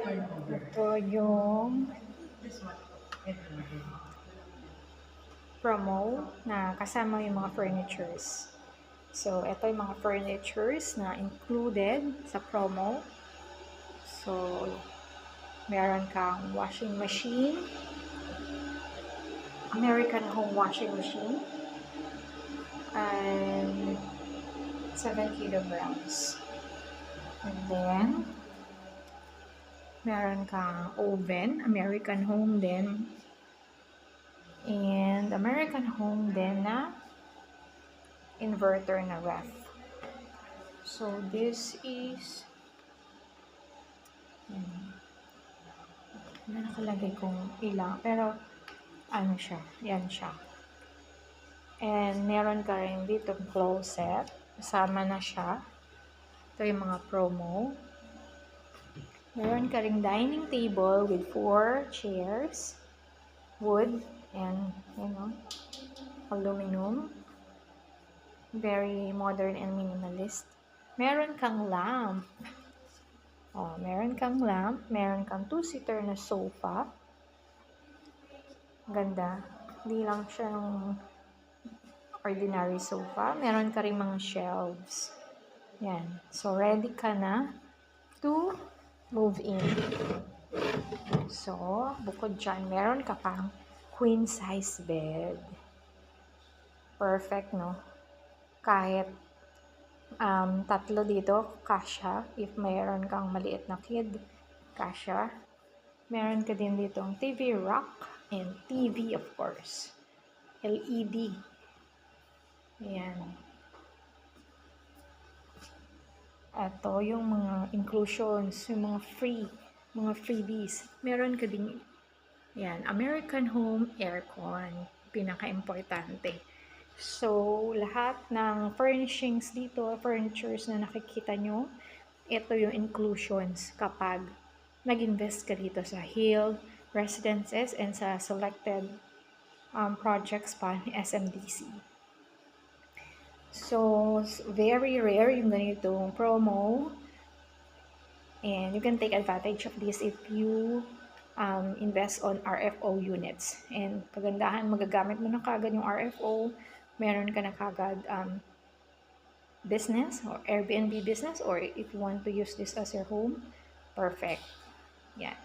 Ito yung promo na kasama yung mga furnitures. So, ito yung mga furnitures na included sa promo. So, meron kang washing machine, American Home washing machine, and 7 kilograms. And then, meron kang oven, American Home din, and American Home din na inverter na ref. So, this is na nakalagay kung ilang, pero ano siya, yan siya. And meron ka rin dito closet, kasama na siya. Ito yung mga promo. Meron ka ring dining table with 4 chairs, wood, and aluminum. Very modern and minimalist. Meron kang lamp. Meron kang lamp. Meron kang 2-seater na sofa. Ganda. Hindi lang siya ng ordinary sofa. Meron ka ring mga shelves. Yan. So, ready ka na to move in. So, bukod dyan, meron ka pang queen size bed. Perfect, no? Kahit tatlo dito, kasya. If mayroon kang maliit na kid, kasya. Meron ka din dito ang TV rack and TV, of course. LED. Ayan. Ito yung mga inclusions, yung mga freebies. Meron ka din, yan, American Home Aircon. Pinaka-importante. So, lahat ng furnishings dito, furnitures na nakikita nyo, ito yung inclusions kapag nag-invest ka dito sa Hill Residences and sa selected projects pa ni SMDC. So, very rare yung ganitong promo. And you can take advantage of this if you invest on RFO units. And pagandahan, magagamit mo na kagad yung RFO. Meron ka na kagad business or Airbnb business, or if you want to use this as your home, perfect. Yan.